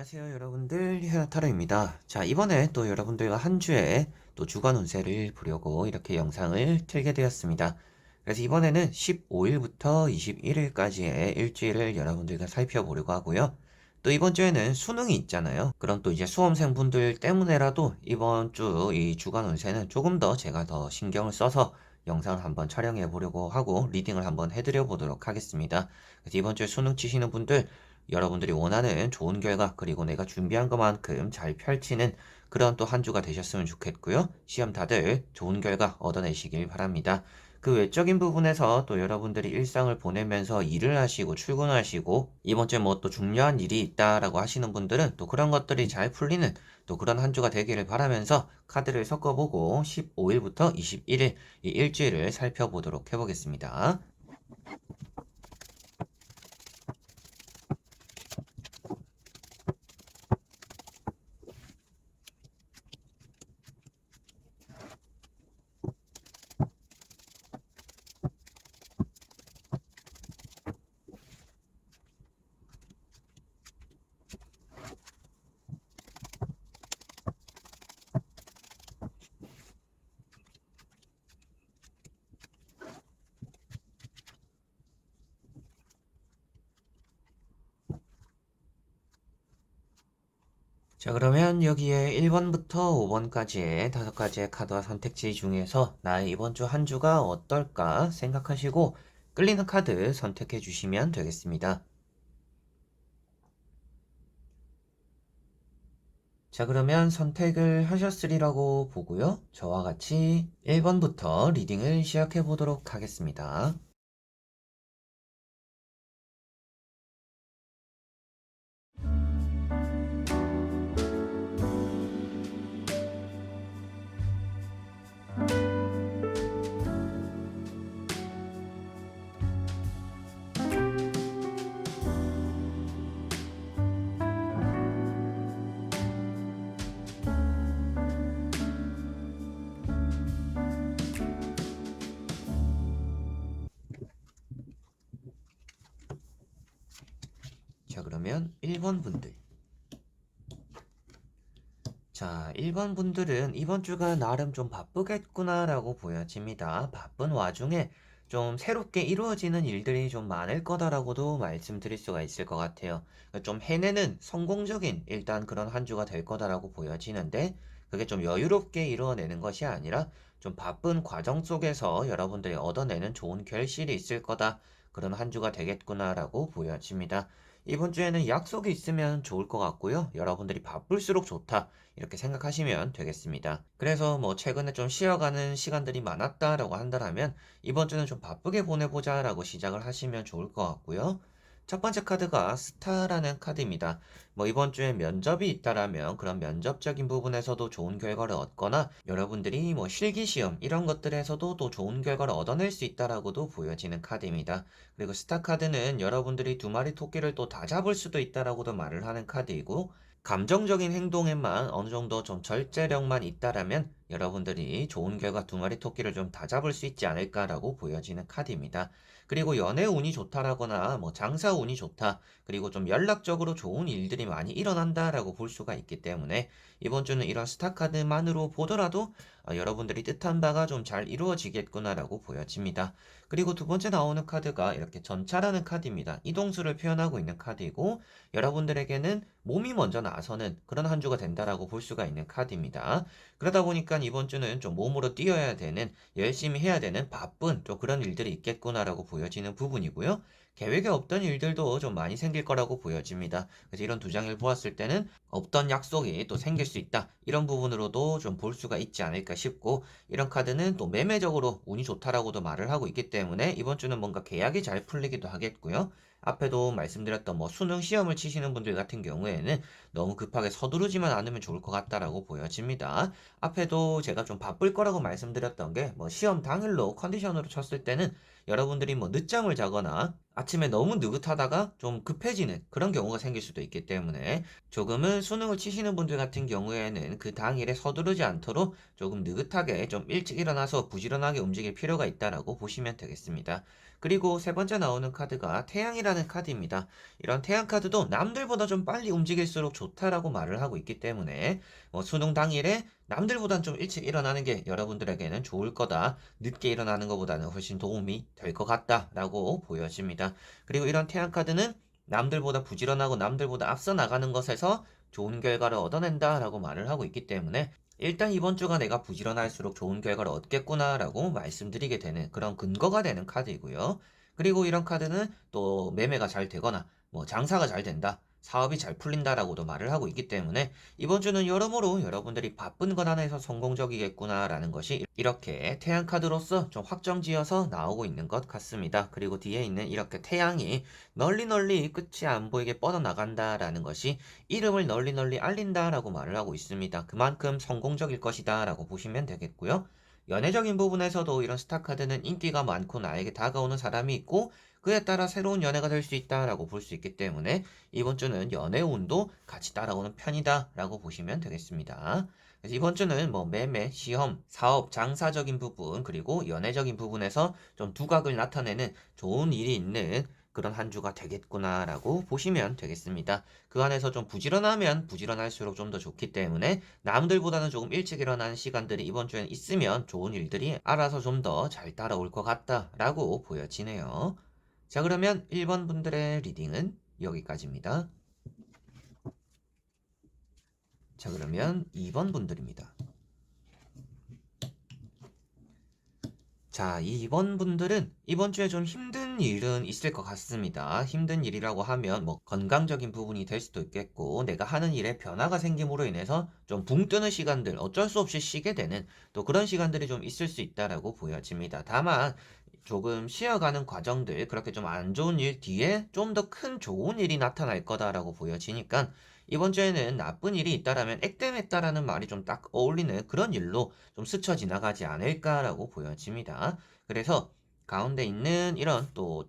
안녕하세요 여러분들, 헤어타로입니다. 자, 이번에 또 여러분들과 한 주에 또 주간 운세를 보려고 이렇게 영상을 틀게 되었습니다. 그래서 이번에는 15일부터 21일까지의 일주일을 여러분들과 살펴보려고 하고요. 또 이번 주에는 수능이 있잖아요. 그럼 또 이제 수험생분들 때문에라도 이번 주 이 주간 운세는 조금 더 제가 더 신경을 써서 영상을 한번 촬영해 보려고 하고 리딩을 한번 해드려 보도록 하겠습니다. 그래서 이번 주에 수능 치시는 분들, 여러분들이 원하는 좋은 결과, 그리고 내가 준비한 것만큼 잘 펼치는 그런 또 한 주가 되셨으면 좋겠고요. 시험 다들 좋은 결과 얻어내시길 바랍니다. 그 외적인 부분에서 또 여러분들이 일상을 보내면서 일을 하시고 출근하시고 이번 주에 뭐 또 중요한 일이 있다라고 하시는 분들은 또 그런 것들이 잘 풀리는 또 그런 한 주가 되기를 바라면서 카드를 섞어보고 15일부터 21일 이 일주일을 살펴보도록 해보겠습니다. 자, 그러면 여기에 1번부터 5번까지의 5가지의 카드와 선택지 중에서 나의 이번 주 한 주가 어떨까 생각하시고 끌리는 카드 선택해 주시면 되겠습니다. 자, 그러면 선택을 하셨으리라고 보고요. 저와 같이 1번부터 리딩을 시작해 보도록 하겠습니다. 자, 그러면 1번 분들. 자, 1번 분들은 이번 주가 나름 좀 바쁘겠구나라고 보여집니다. 바쁜 와중에 좀 새롭게 이루어지는 일들이 좀 많을 거다라고도 말씀드릴 수가 있을 것 같아요. 좀 해내는 성공적인 일단 그런 한 주가 될 거다라고 보여지는데 그게 좀 여유롭게 이루어내는 것이 아니라 좀 바쁜 과정 속에서 여러분들이 얻어내는 좋은 결실이 있을 거다. 그런 한 주가 되겠구나라고 보여집니다. 이번 주에는 약속이 있으면 좋을 것 같고요. 여러분들이 바쁠수록 좋다. 이렇게 생각하시면 되겠습니다. 그래서 뭐 최근에 좀 쉬어가는 시간들이 많았다라고 한다면 이번 주는 좀 바쁘게 보내보자라고 시작을 하시면 좋을 것 같고요. 첫 번째 카드가 스타라는 카드입니다. 뭐 이번 주에 면접이 있다라면 그런 면접적인 부분에서도 좋은 결과를 얻거나 여러분들이 뭐 실기시험 이런 것들에서도 또 좋은 결과를 얻어낼 수 있다라고도 보여지는 카드입니다. 그리고 스타 카드는 여러분들이 두 마리 토끼를 또 다 잡을 수도 있다라고도 말을 하는 카드이고 감정적인 행동에만 어느 정도 좀 절제력만 있다라면 여러분들이 좋은 결과 두 마리 토끼를 좀 다 잡을 수 있지 않을까라고 보여지는 카드입니다. 그리고 연애 운이 좋다라거나 뭐 장사 운이 좋다, 그리고 좀 연락적으로 좋은 일들이 많이 일어난다라고 볼 수가 있기 때문에 이번 주는 이런 스타 카드만으로 보더라도 여러분들이 뜻한 바가 좀 잘 이루어지겠구나라고 보여집니다. 그리고 두 번째 나오는 카드가 이렇게 전차라는 카드입니다. 이동수를 표현하고 있는 카드이고 여러분들에게는 몸이 먼저 나서는 그런 한 주가 된다라고 볼 수가 있는 카드입니다. 그러다 보니까 이번 주는 좀 몸으로 뛰어야 되는, 열심히 해야 되는 바쁜 또 그런 일들이 있겠구나라고 보여지는 부분이고요. 계획에 없던 일들도 좀 많이 생길 거라고 보여집니다. 그래서 이런 두 장을 보았을 때는 없던 약속이 또 생길 수 있다. 이런 부분으로도 좀 볼 수가 있지 않을까 싶고, 이런 카드는 또 매매적으로 운이 좋다라고도 말을 하고 있기 때문에 이번 주는 뭔가 계약이 잘 풀리기도 하겠고요. 앞에도 말씀드렸던 뭐 수능 시험을 치시는 분들 같은 경우에는 너무 급하게 서두르지만 않으면 좋을 것 같다라고 보여집니다. 앞에도 제가 좀 바쁠 거라고 말씀드렸던 게 뭐 시험 당일로 컨디션으로 쳤을 때는 여러분들이 뭐 늦잠을 자거나 아침에 너무 느긋하다가 좀 급해지는 그런 경우가 생길 수도 있기 때문에 조금은 수능을 치시는 분들 같은 경우에는 그 당일에 서두르지 않도록 조금 느긋하게 좀 일찍 일어나서 부지런하게 움직일 필요가 있다라고 보시면 되겠습니다. 그리고 세 번째 나오는 카드가 태양이라는 카드입니다. 이런 태양 카드도 남들보다 좀 빨리 움직일수록 좋다라고 말을 하고 있기 때문에 수능 당일에 남들보단 좀 일찍 일어나는 게 여러분들에게는 좋을 거다. 늦게 일어나는 것보다는 훨씬 도움이 될 것 같다라고 보여집니다. 그리고 이런 태양카드는 남들보다 부지런하고 남들보다 앞서 나가는 것에서 좋은 결과를 얻어낸다라고 말을 하고 있기 때문에 일단 이번 주가 내가 부지런할수록 좋은 결과를 얻겠구나라고 말씀드리게 되는 그런 근거가 되는 카드이고요. 그리고 이런 카드는 또 매매가 잘 되거나 장사가 잘 된다. 사업이 잘 풀린다라고도 말을 하고 있기 때문에 이번 주는 여러모로 여러분들이 바쁜 것 안에서 성공적이겠구나라는 것이 이렇게 태양 카드로서 좀 확정지어서 나오고 있는 것 같습니다. 그리고 뒤에 있는 이렇게 태양이 널리 널리 끝이 안 보이게 뻗어나간다라는 것이 이름을 널리 널리 알린다라고 말을 하고 있습니다. 그만큼 성공적일 것이다라고 보시면 되겠고요. 연애적인 부분에서도 이런 스타카드는 인기가 많고 나에게 다가오는 사람이 있고 그에 따라 새로운 연애가 될 수 있다라고 볼 수 있기 때문에 이번 주는 연애 운도 같이 따라오는 편이다라고 보시면 되겠습니다. 그래서 이번 주는 매매, 시험, 사업, 장사적인 부분 그리고 연애적인 부분에서 좀 두각을 나타내는 좋은 일이 있는 그런 한 주가 되겠구나라고 보시면 되겠습니다. 그 안에서 좀 부지런하면 부지런할수록 좀 더 좋기 때문에 남들보다는 조금 일찍 일어나는 시간들이 이번 주에는 있으면 좋은 일들이 알아서 좀 더 잘 따라올 것 같다라고 보여지네요. 자, 그러면 1번 분들의 리딩은 여기까지입니다. 자, 그러면 2번 분들입니다. 자, 이 2번 분들은 이번 주에 좀 힘든 일은 있을 것 같습니다. 힘든 일이라고 하면 건강적인 부분이 될 수도 있겠고, 내가 하는 일에 변화가 생김으로 인해서 좀 붕 뜨는 시간들, 어쩔 수 없이 쉬게 되는 또 그런 시간들이 좀 있을 수 있다라고 보여집니다. 다만, 조금 쉬어가는 과정들, 그렇게 좀 안 좋은 일 뒤에 좀 더 큰 좋은 일이 나타날 거다라고 보여지니까, 이번 주에는 나쁜 일이 있다라면 액땜했다라는 말이 좀 딱 어울리는 그런 일로 좀 스쳐 지나가지 않을까라고 보여집니다. 그래서 가운데 있는 이런 또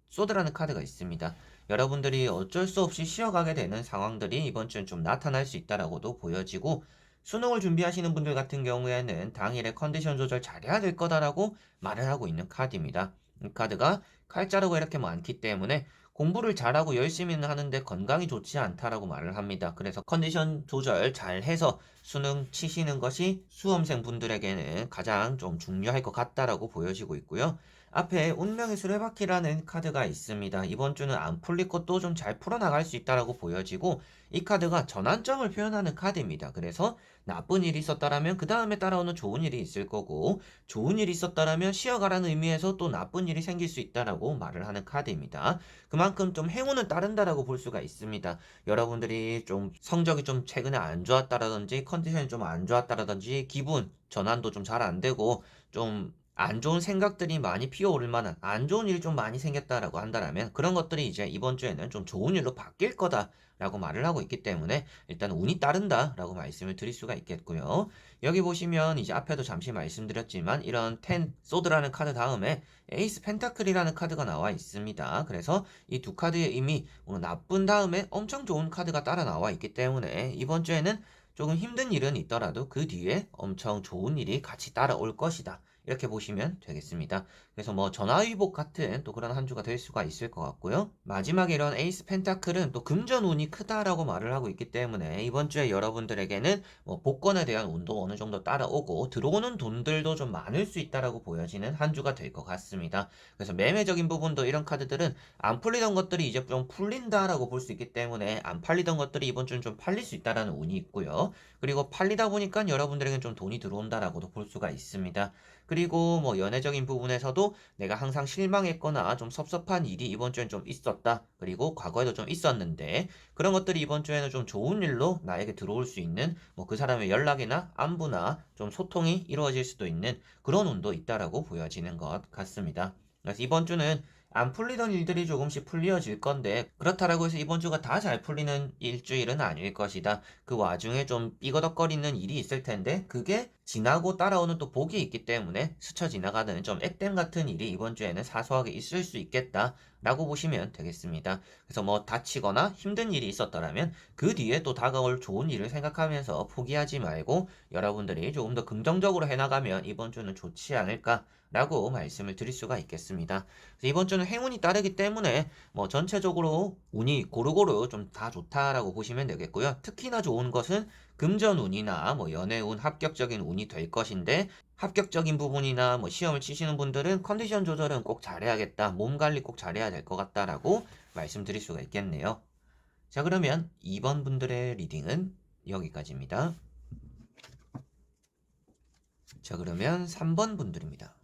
소드라는 카드가 있습니다. 여러분들이 어쩔 수 없이 쉬어가게 되는 상황들이 이번 주엔 좀 나타날 수 있다라고도 보여지고 수능을 준비하시는 분들 같은 경우에는 당일에 컨디션 조절 잘해야 될 거다라고 말을 하고 있는 카드입니다. 이 카드가 칼자루가 이렇게 많기 때문에 공부를 잘하고 열심히는 하는데 건강이 좋지 않다라고 말을 합니다. 그래서 컨디션 조절 잘 해서 수능 치시는 것이 수험생 분들에게는 가장 좀 중요할 것 같다라고 보여지고 있고요. 앞에 운명의 수레바퀴라는 카드가 있습니다. 이번 주는 안 풀릴 것도 좀 잘 풀어나갈 수 있다라고 보여지고 이 카드가 전환점을 표현하는 카드입니다. 그래서 나쁜 일이 있었다라면 그 다음에 따라오는 좋은 일이 있을 거고 좋은 일이 있었다라면 쉬어가라는 의미에서 또 나쁜 일이 생길 수 있다라고 말을 하는 카드입니다. 그만큼 좀 행운은 따른다라고 볼 수가 있습니다. 여러분들이 좀 성적이 좀 최근에 안 좋았다라든지 컨디션이 좀 안 좋았다라든지 기분 전환도 좀 잘 안 되고 좀 안 좋은 생각들이 많이 피어오를 만한 안 좋은 일이 좀 많이 생겼다라고 한다라면 그런 것들이 이제 이번 주에는 좀 좋은 일로 바뀔 거다라고 말을 하고 있기 때문에 일단 운이 따른다라고 말씀을 드릴 수가 있겠고요. 여기 보시면 이제 앞에도 잠시 말씀드렸지만 이런 소드라는 카드 다음에 에이스 펜타클이라는 카드가 나와 있습니다. 그래서 이 두 카드의 이미 나쁜 다음에 엄청 좋은 카드가 따라 나와 있기 때문에 이번 주에는 조금 힘든 일은 있더라도 그 뒤에 엄청 좋은 일이 같이 따라올 것이다. 이렇게 보시면 되겠습니다. 그래서 전화위복 같은 또 그런 한 주가 될 수가 있을 것 같고요. 마지막에 이런 에이스 펜타클은 또 금전운이 크다라고 말을 하고 있기 때문에 이번 주에 여러분들에게는 복권에 대한 운도 어느 정도 따라오고 들어오는 돈들도 좀 많을 수 있다라고 보여지는 한 주가 될 것 같습니다. 그래서 매매적인 부분도 이런 카드들은 안 풀리던 것들이 이제 좀 풀린다라고 볼 수 있기 때문에 안 팔리던 것들이 이번 주는 좀 팔릴 수 있다라는 운이 있고요. 그리고 팔리다 보니까 여러분들에게는 좀 돈이 들어온다라고도 볼 수가 있습니다. 그리고 연애적인 부분에서도 내가 항상 실망했거나 좀 섭섭한 일이 이번 주엔 좀 있었다. 그리고 과거에도 좀 있었는데 그런 것들이 이번 주에는 좀 좋은 일로 나에게 들어올 수 있는 그 사람의 연락이나 안부나 좀 소통이 이루어질 수도 있는 그런 운도 있다라고 보여지는 것 같습니다. 그래서 이번 주는 안 풀리던 일들이 조금씩 풀려질 건데 그렇다라고 해서 이번 주가 다 잘 풀리는 일주일은 아닐 것이다. 그 와중에 좀 삐거덕거리는 일이 있을 텐데 그게 지나고 따라오는 또 복이 있기 때문에 스쳐 지나가는 좀 액땜 같은 일이 이번 주에는 사소하게 있을 수 있겠다. 라고 보시면 되겠습니다. 그래서 뭐 다치거나 힘든 일이 있었더라면 그 뒤에 또 다가올 좋은 일을 생각하면서 포기하지 말고 여러분들이 조금 더 긍정적으로 해나가면 이번 주는 좋지 않을까라고 말씀을 드릴 수가 있겠습니다. 이번 주는 행운이 따르기 때문에 뭐 전체적으로 운이 고루고루 좀 다 좋다라고 보시면 되겠고요. 특히나 좋은 것은 금전운이나 뭐 연애운, 합격적인 운이 될 것인데 합격적인 부분이나 뭐 시험을 치시는 분들은 컨디션 조절은 꼭 잘해야겠다. 몸 관리 꼭 잘해야 될 것 같다라고 말씀드릴 수가 있겠네요. 자, 그러면 2번 분들의 리딩은 여기까지입니다. 자, 그러면 3번 분들입니다.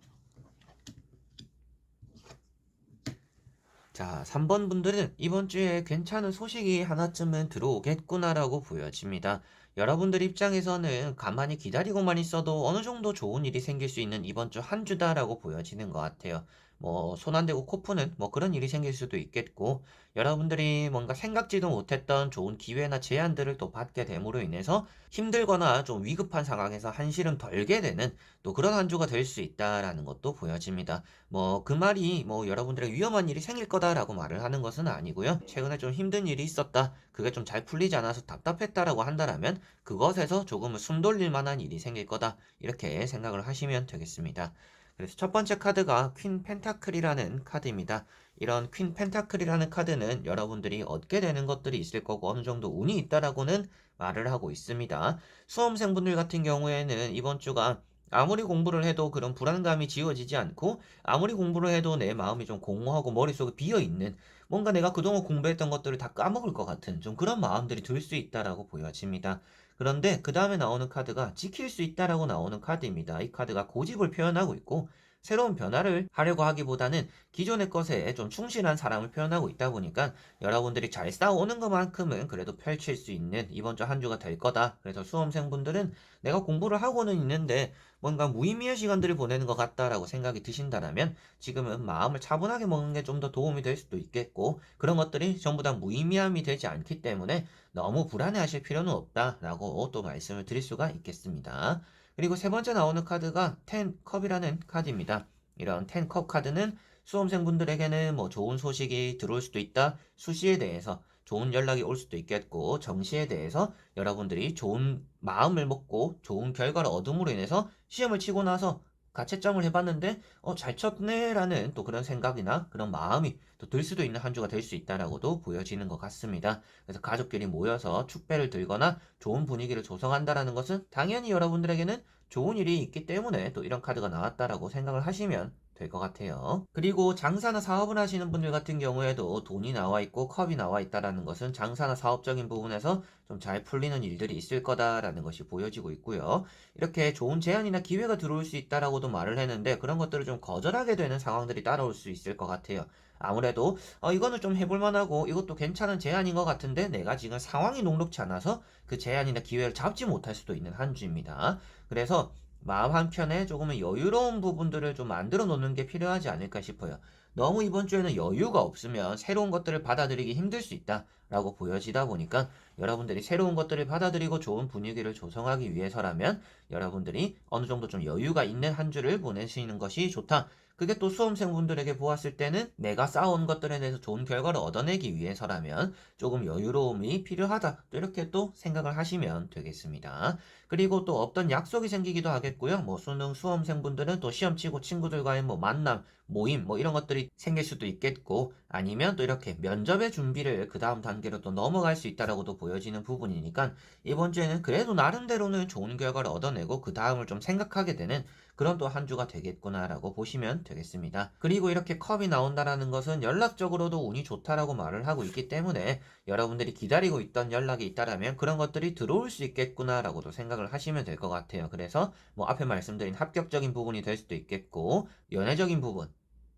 자, 3번 분들은 이번 주에 괜찮은 소식이 하나쯤은 들어오겠구나라고 보여집니다. 여러분들 입장에서는 가만히 기다리고만 있어도 어느 정도 좋은 일이 생길 수 있는 이번 주 한 주다라고 보여지는 것 같아요. 뭐, 손 안 대고 코 푸는 뭐 그런 일이 생길 수도 있겠고, 여러분들이 뭔가 생각지도 못했던 좋은 기회나 제안들을 또 받게 됨으로 인해서 힘들거나 좀 위급한 상황에서 한시름 덜게 되는 또 그런 한 주가 될 수 있다라는 것도 보여집니다. 뭐 그 말이 뭐 여러분들의 위험한 일이 생길 거다라고 말을 하는 것은 아니고요. 최근에 좀 힘든 일이 있었다. 그게 좀 잘 풀리지 않아서 답답했다라고 한다라면 그것에서 조금은 숨 돌릴 만한 일이 생길 거다. 이렇게 생각을 하시면 되겠습니다. 그래서 첫 번째 카드가 퀸 펜타클이라는 카드입니다. 이런 퀸 펜타클이라는 카드는 여러분들이 얻게 되는 것들이 있을 거고 어느 정도 운이 있다라고는 말을 하고 있습니다. 수험생분들 같은 경우에는 이번 주가 아무리 공부를 해도 그런 불안감이 지워지지 않고 아무리 공부를 해도 내 마음이 좀 공허하고 머릿속에 비어있는 뭔가 내가 그동안 공부했던 것들을 다 까먹을 것 같은 좀 그런 마음들이 들 수 있다라고 보여집니다. 그런데 그 다음에 나오는 카드가 지킬 수 있다라고 나오는 카드입니다. 이 카드가 고집을 표현하고 있고 새로운 변화를 하려고 하기보다는 기존의 것에 좀 충실한 사람을 표현하고 있다 보니까 여러분들이 잘 싸우는 것만큼은 그래도 펼칠 수 있는 이번 주 한 주가 될 거다. 그래서 수험생분들은 내가 공부를 하고는 있는데 뭔가 무의미한 시간들을 보내는 것 같다라고 생각이 드신다라면 지금은 마음을 차분하게 먹는 게 좀 더 도움이 될 수도 있겠고 그런 것들이 전부 다 무의미함이 되지 않기 때문에 너무 불안해하실 필요는 없다라고 또 말씀을 드릴 수가 있겠습니다. 그리고 세 번째 나오는 카드가 텐컵이라는 카드입니다. 이런 텐컵 카드는 수험생분들에게는 뭐 좋은 소식이 들어올 수도 있다. 수시에 대해서 좋은 연락이 올 수도 있겠고 정시에 대해서 여러분들이 좋은 마음을 먹고 좋은 결과를 얻음으로 인해서 시험을 치고 나서 가채점을 해봤는데 잘 쳤네라는 또 그런 생각이나 그런 마음이 또 들 수도 있는 한 주가 될 수 있다라고도 보여지는 것 같습니다. 그래서 가족끼리 모여서 축배를 들거나 좋은 분위기를 조성한다라는 것은 당연히 여러분들에게는 좋은 일이 있기 때문에 또 이런 카드가 나왔다라고 생각을 하시면 될 것 같아요. 그리고 장사나 사업을 하시는 분들 같은 경우에도 돈이 나와 있고 컵이 나와 있다라는 것은 장사나 사업적인 부분에서 좀 잘 풀리는 일들이 있을 거다라는 것이 보여지고 있고요. 이렇게 좋은 제안이나 기회가 들어올 수 있다라고도 말을 했는데 그런 것들을 좀 거절하게 되는 상황들이 따라올 수 있을 것 같아요. 아무래도 이거는 좀 해볼 만하고 이것도 괜찮은 제안인 것 같은데 내가 지금 상황이 녹록치 않아서 그 제안이나 기회를 잡지 못할 수도 있는 한 주입니다. 그래서 마음 한켠에 조금은 여유로운 부분들을 좀 만들어 놓는 게 필요하지 않을까 싶어요. 너무 이번 주에는 여유가 없으면 새로운 것들을 받아들이기 힘들 수 있다라고 보여지다 보니까 여러분들이 새로운 것들을 받아들이고 좋은 분위기를 조성하기 위해서라면 여러분들이 어느 정도 좀 여유가 있는 한 주를 보내시는 것이 좋다. 그게 또 수험생분들에게 보았을 때는 내가 쌓아온 것들에 대해서 좋은 결과를 얻어내기 위해서라면 조금 여유로움이 필요하다. 또 이렇게 또 생각을 하시면 되겠습니다. 그리고 또 어떤 약속이 생기기도 하겠고요. 뭐 수능 수험생분들은 또 시험 치고 친구들과의 뭐 만남, 모임 뭐 이런 것들이 생길 수도 있겠고 아니면 또 이렇게 면접의 준비를 그 다음 단계로 또 넘어갈 수 있다라고도 보여지는 부분이니까 이번 주에는 그래도 나름대로는 좋은 결과를 얻어내고 그 다음을 좀 생각하게 되는 그런 또 한 주가 되겠구나라고 보시면 되겠습니다. 그리고 이렇게 컵이 나온다라는 것은 연락적으로도 운이 좋다라고 말을 하고 있기 때문에 여러분들이 기다리고 있던 연락이 있다라면 그런 것들이 들어올 수 있겠구나라고도 생각을 하시면 될 것 같아요. 그래서 뭐 앞에 말씀드린 합격적인 부분이 될 수도 있겠고 연애적인 부분,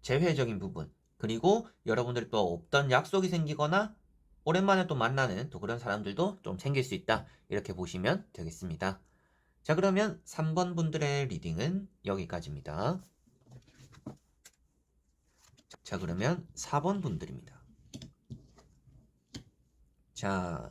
재회적인 부분, 그리고 여러분들이 또 없던 약속이 생기거나 오랜만에 또 만나는 또 그런 사람들도 좀 생길 수 있다. 이렇게 보시면 되겠습니다. 자, 그러면 3번 분들의 리딩은 여기까지입니다. 자, 그러면 4번 분들입니다. 자,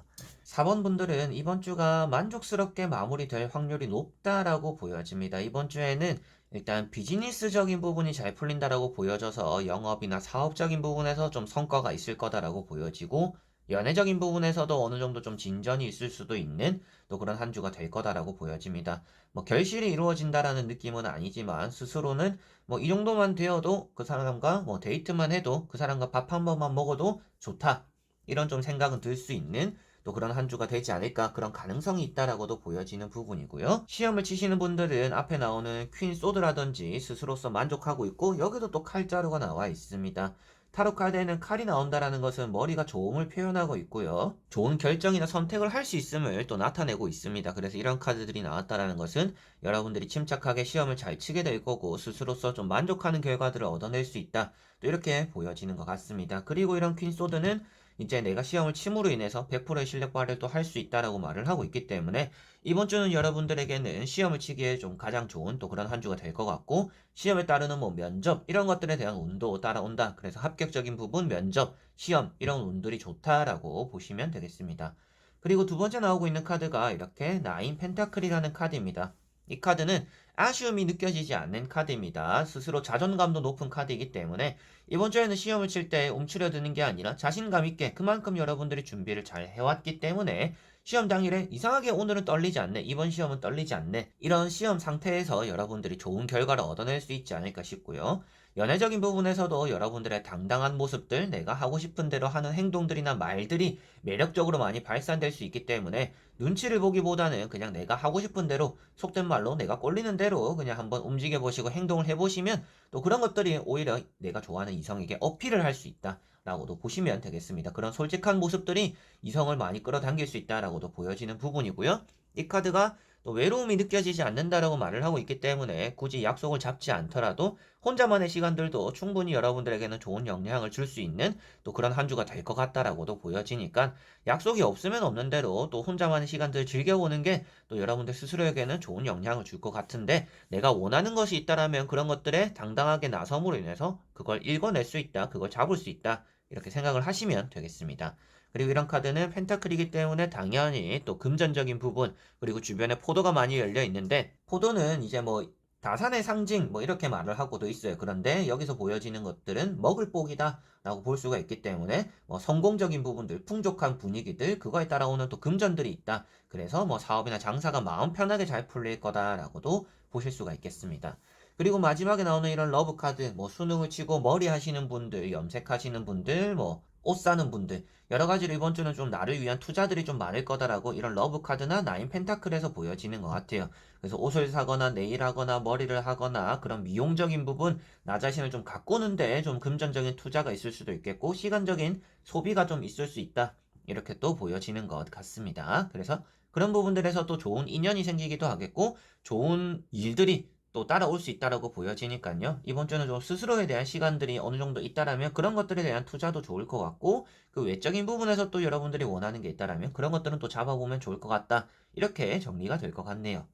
4번 분들은 이번 주가 만족스럽게 마무리될 확률이 높다라고 보여집니다. 이번 주에는 일단 비즈니스적인 부분이 잘 풀린다라고 보여져서 영업이나 사업적인 부분에서 좀 성과가 있을 거다라고 보여지고, 연애적인 부분에서도 어느 정도 좀 진전이 있을 수도 있는 또 그런 한 주가 될 거다라고 보여집니다. 뭐 결실이 이루어진다라는 느낌은 아니지만 스스로는 뭐 이 정도만 되어도 그 사람과 뭐 데이트만 해도 그 사람과 밥 한 번만 먹어도 좋다, 이런 좀 생각은 들 수 있는 또 그런 한 주가 되지 않을까, 그런 가능성이 있다라고도 보여지는 부분이고요. 시험을 치시는 분들은 앞에 나오는 퀸 소드라든지 스스로서 만족하고 있고, 여기도 또 칼자루가 나와 있습니다. 타로 카드에는 칼이 나온다라는 것은 머리가 좋음을 표현하고 있고요. 좋은 결정이나 선택을 할 수 있음을 또 나타내고 있습니다. 그래서 이런 카드들이 나왔다라는 것은 여러분들이 침착하게 시험을 잘 치게 될 거고, 스스로서 좀 만족하는 결과들을 얻어낼 수 있다, 또 이렇게 보여지는 것 같습니다. 그리고 이런 퀸 소드는 이제 내가 시험을 침으로 인해서 100%의 실력 발휘도 할 수 있다라고 말을 하고 있기 때문에 이번 주는 여러분들에게는 시험을 치기에 좀 가장 좋은 또 그런 한 주가 될 것 같고, 시험에 따르는 뭐 면접 이런 것들에 대한 운도 따라온다. 그래서 합격적인 부분, 면접, 시험 이런 운들이 좋다라고 보시면 되겠습니다. 그리고 두 번째 나오고 있는 카드가 이렇게 나인 펜타클이라는 카드입니다. 이 카드는 아쉬움이 느껴지지 않는 카드입니다. 스스로 자존감도 높은 카드이기 때문에 이번 주에는 시험을 칠 때 움츠려드는 게 아니라 자신감 있게, 그만큼 여러분들이 준비를 잘 해왔기 때문에 시험 당일에 이상하게 오늘은 떨리지 않네, 이번 시험은 떨리지 않네, 이런 시험 상태에서 여러분들이 좋은 결과를 얻어낼 수 있지 않을까 싶고요. 연애적인 부분에서도 여러분들의 당당한 모습들, 내가 하고 싶은 대로 하는 행동들이나 말들이 매력적으로 많이 발산될 수 있기 때문에 눈치를 보기보다는 그냥 내가 하고 싶은 대로, 속된 말로 내가 꼴리는 대로 그냥 한번 움직여 보시고 행동을 해보시면 또 그런 것들이 오히려 내가 좋아하는 이성에게 어필을 할 수 있다 라고도 보시면 되겠습니다. 그런 솔직한 모습들이 이성을 많이 끌어당길 수 있다라고도 보여지는 부분이고요. 이 카드가 또 외로움이 느껴지지 않는다라고 말을 하고 있기 때문에 굳이 약속을 잡지 않더라도 혼자만의 시간들도 충분히 여러분들에게는 좋은 영향을 줄 수 있는 또 그런 한 주가 될 것 같다라고도 보여지니까, 약속이 없으면 없는 대로 또 혼자만의 시간들 즐겨보는 게 또 여러분들 스스로에게는 좋은 영향을 줄 것 같은데, 내가 원하는 것이 있다라면 그런 것들에 당당하게 나섬으로 인해서 그걸 읽어낼 수 있다, 그걸 잡을 수 있다, 이렇게 생각을 하시면 되겠습니다. 그리고 이런 카드는 펜타클이기 때문에 당연히 또 금전적인 부분, 그리고 주변에 포도가 많이 열려 있는데, 포도는 이제 뭐 다산의 상징 뭐 이렇게 말을 하고도 있어요. 그런데 여기서 보여지는 것들은 먹을 복이다 라고 볼 수가 있기 때문에 뭐 성공적인 부분들, 풍족한 분위기들, 그거에 따라오는 또 금전들이 있다. 그래서 뭐 사업이나 장사가 마음 편하게 잘 풀릴 거다라고도 보실 수가 있겠습니다. 그리고 마지막에 나오는 이런 러브 카드, 뭐 수능을 치고 머리 하시는 분들, 염색하시는 분들, 뭐 옷 사는 분들, 여러 가지로 이번 주는 좀 나를 위한 투자들이 좀 많을 거다라고 이런 러브 카드나 나인 펜타클에서 보여지는 것 같아요. 그래서 옷을 사거나 네일하거나 머리를 하거나 그런 미용적인 부분, 나 자신을 좀 가꾸는데 좀 금전적인 투자가 있을 수도 있겠고, 시간적인 소비가 좀 있을 수 있다, 이렇게 또 보여지는 것 같습니다. 그래서 그런 부분들에서 또 좋은 인연이 생기기도 하겠고, 좋은 일들이 또 따라올 수 있다라고 보여지니까요. 이번 주는 좀 스스로에 대한 시간들이 어느 정도 있다라면 그런 것들에 대한 투자도 좋을 것 같고, 그 외적인 부분에서 또 여러분들이 원하는 게 있다라면 그런 것들은 또 잡아보면 좋을 것 같다, 이렇게 정리가 될 것 같네요.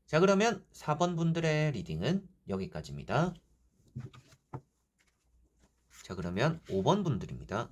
자, 그러면 4번 분들의 리딩은 여기까지입니다. 자, 그러면 5번 분들입니다.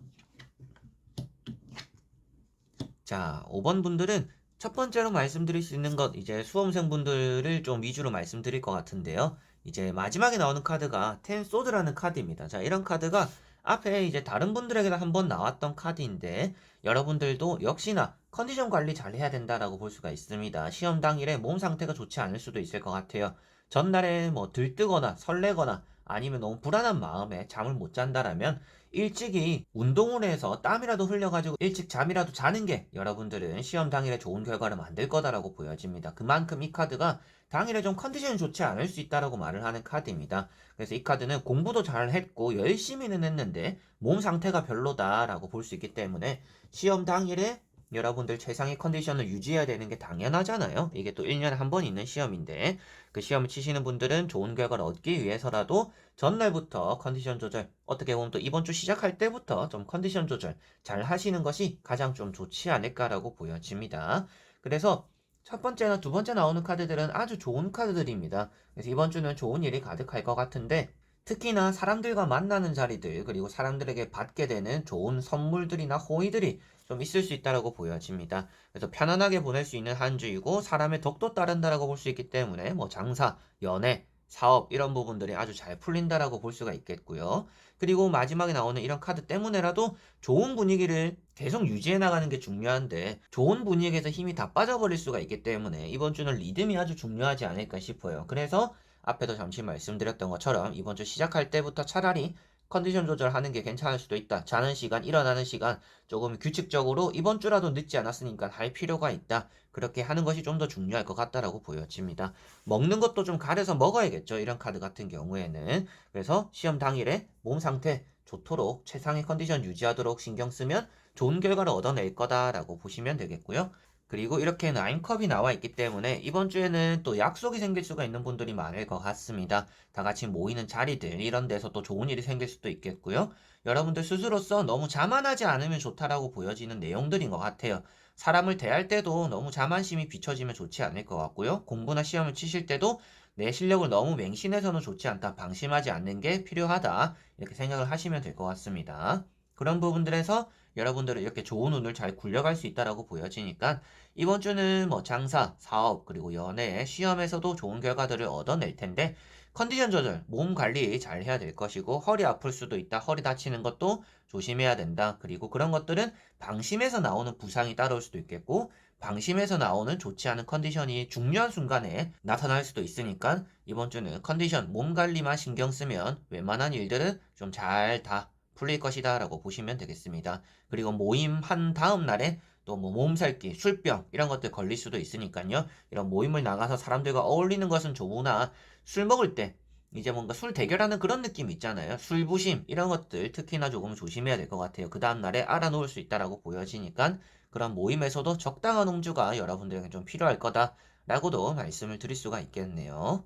자, 5번 분들은 첫 번째로 말씀드릴 수 있는 것, 이제 수험생 분들을 좀 위주로 말씀드릴 것 같은데요. 이제 마지막에 나오는 카드가 텐 소드라는 카드입니다. 자, 이런 카드가 앞에 이제 다른 분들에게도 한번 나왔던 카드인데, 여러분들도 역시나 컨디션 관리 잘 해야 된다라고 볼 수가 있습니다. 시험 당일에 몸 상태가 좋지 않을 수도 있을 것 같아요. 전날에 뭐 들뜨거나 설레거나 아니면 너무 불안한 마음에 잠을 못 잔다라면 일찍이 운동을 해서 땀이라도 흘려가지고 일찍 잠이라도 자는 게 여러분들은 시험 당일에 좋은 결과를 만들 거다라고 보여집니다. 그만큼 이 카드가 당일에 좀 컨디션이 좋지 않을 수 있다라고 말을 하는 카드입니다. 그래서 이 카드는 공부도 잘 했고 열심히는 했는데 몸 상태가 별로다라고 볼 수 있기 때문에 시험 당일에 여러분들 최상의 컨디션을 유지해야 되는 게 당연하잖아요. 이게 또 1년에 한 번 있는 시험인데, 그 시험을 치시는 분들은 좋은 결과를 얻기 위해서라도 전날부터 컨디션 조절, 어떻게 보면 또 이번 주 시작할 때부터 좀 컨디션 조절 잘 하시는 것이 가장 좀 좋지 않을까라고 보여집니다. 그래서 첫 번째나 두 번째 나오는 카드들은 아주 좋은 카드들입니다. 그래서 이번 주는 좋은 일이 가득할 것 같은데, 특히나 사람들과 만나는 자리들, 그리고 사람들에게 받게 되는 좋은 선물들이나 호의들이 좀 있을 수 있다라고 보여집니다. 그래서 편안하게 보낼 수 있는 한 주이고 사람의 덕도 따른다라고 볼 수 있기 때문에 뭐 장사, 연애, 사업 이런 부분들이 아주 잘 풀린다라고 볼 수가 있겠고요. 그리고 마지막에 나오는 이런 카드 때문에라도 좋은 분위기를 계속 유지해 나가는 게 중요한데 좋은 분위기에서 힘이 다 빠져버릴 수가 있기 때문에 이번 주는 리듬이 아주 중요하지 않을까 싶어요. 그래서 앞에도 잠시 말씀드렸던 것처럼 이번 주 시작할 때부터 차라리 컨디션 조절하는 게 괜찮을 수도 있다. 자는 시간, 일어나는 시간 조금 규칙적으로 이번 주라도 늦지 않았으니까 할 필요가 있다. 그렇게 하는 것이 좀 더 중요할 것 같다라고 보여집니다. 먹는 것도 좀 가려서 먹어야겠죠. 이런 카드 같은 경우에는. 그래서 시험 당일에 몸 상태 좋도록 최상의 컨디션 유지하도록 신경 쓰면 좋은 결과를 얻어낼 거다라고 보시면 되겠고요. 그리고 이렇게 라인컵이 나와 있기 때문에 이번 주에는 또 약속이 생길 수가 있는 분들이 많을 것 같습니다. 다 같이 모이는 자리들 이런 데서 또 좋은 일이 생길 수도 있겠고요. 여러분들 스스로서 너무 자만하지 않으면 좋다라고 보여지는 내용들인 것 같아요. 사람을 대할 때도 너무 자만심이 비춰지면 좋지 않을 것 같고요. 공부나 시험을 치실 때도 내 실력을 너무 맹신해서는 좋지 않다. 방심하지 않는 게 필요하다. 이렇게 생각을 하시면 될 것 같습니다. 그런 부분들에서 여러분들은 이렇게 좋은 운을 잘 굴려갈 수 있다라고 보여지니까 이번 주는 뭐 장사, 사업, 그리고 연애, 시험에서도 좋은 결과들을 얻어낼 텐데 컨디션 조절, 몸 관리 잘 해야 될 것이고 허리 아플 수도 있다. 허리 다치는 것도 조심해야 된다. 그리고 그런 것들은 방심해서 나오는 부상이 따라올 수도 있겠고 방심해서 나오는 좋지 않은 컨디션이 중요한 순간에 나타날 수도 있으니까 이번 주는 컨디션, 몸 관리만 신경 쓰면 웬만한 일들은 좀 잘 다 풀릴 것이다 라고 보시면 되겠습니다. 그리고 모임 한 다음 날에 또 뭐 몸살기, 술병 이런 것들 걸릴 수도 있으니까요. 이런 모임을 나가서 사람들과 어울리는 것은 좋으나 술 먹을 때 이제 뭔가 술 대결하는 그런 느낌 있잖아요. 술부심 이런 것들 특히나 조금 조심해야 될 것 같아요. 그 다음 날에 알아놓을 수 있다라고 보여지니까 그런 모임에서도 적당한 음주가 여러분들에게 좀 필요할 거다라고도 말씀을 드릴 수가 있겠네요.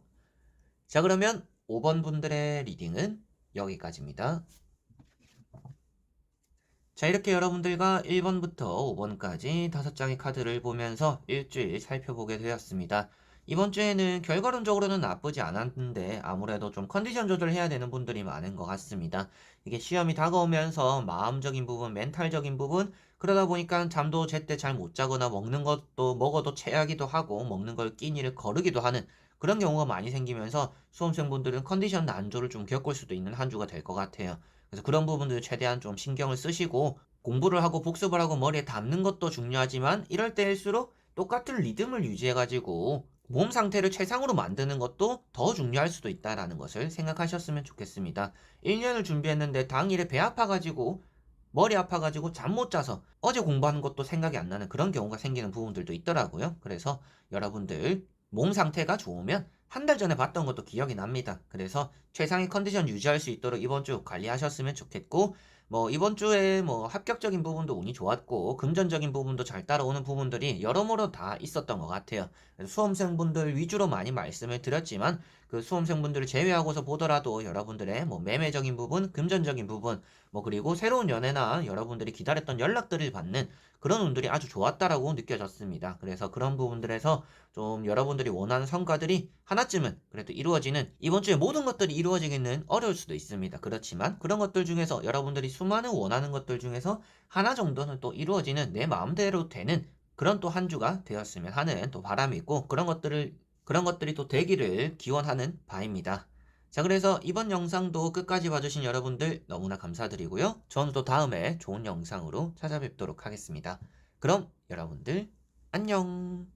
자, 그러면 5번 분들의 리딩은 여기까지입니다. 자, 이렇게 여러분들과 1번부터 5번까지 5장의 카드를 보면서 일주일 살펴보게 되었습니다. 이번 주에는 결과론적으로는 나쁘지 않았는데 아무래도 좀 컨디션 조절해야 되는 분들이 많은 것 같습니다. 이게 시험이 다가오면서 마음적인 부분, 멘탈적인 부분, 그러다 보니까 잠도 제때 잘 못 자거나 먹는 것도 먹어도 체하기도 하고 먹는 걸 끼니를 거르기도 하는 그런 경우가 많이 생기면서 수험생분들은 컨디션 난조를 좀 겪을 수도 있는 한 주가 될 것 같아요. 그래서 그런 부분들 최대한 좀 신경을 쓰시고 공부를 하고 복습을 하고 머리에 담는 것도 중요하지만 이럴 때일수록 똑같은 리듬을 유지해가지고 몸 상태를 최상으로 만드는 것도 더 중요할 수도 있다라는 것을 생각하셨으면 좋겠습니다. 1년을 준비했는데 당일에 배 아파가지고 머리 아파가지고 잠 못 자서 어제 공부하는 것도 생각이 안 나는 그런 경우가 생기는 부분들도 있더라고요. 그래서 여러분들 몸 상태가 좋으면 한 달 전에 봤던 것도 기억이 납니다. 그래서 최상의 컨디션 유지할 수 있도록 이번 주 관리하셨으면 좋겠고, 뭐 이번 주에 뭐 합격적인 부분도 운이 좋았고, 금전적인 부분도 잘 따라오는 부분들이 여러모로 다 있었던 것 같아요. 그래서 수험생분들 위주로 많이 말씀을 드렸지만, 그 수험생분들을 제외하고서 보더라도 여러분들의 뭐 매매적인 부분, 금전적인 부분, 뭐 그리고 새로운 연애나 여러분들이 기다렸던 연락들을 받는 그런 운들이 아주 좋았다라고 느껴졌습니다. 그래서 그런 부분들에서 좀 여러분들이 원하는 성과들이 하나쯤은 그래도 이루어지는 이번 주에 모든 것들이 이루어지기는 어려울 수도 있습니다. 그렇지만 그런 것들 중에서 여러분들이 수많은 원하는 것들 중에서 하나 정도는 또 이루어지는 내 마음대로 되는 그런 또 한 주가 되었으면 하는 또 바람이 있고 그런 것들이 또 되기를 기원하는 바입니다. 자, 그래서 이번 영상도 끝까지 봐주신 여러분들 너무나 감사드리고요. 저는 또 다음에 좋은 영상으로 찾아뵙도록 하겠습니다. 그럼 여러분들 안녕!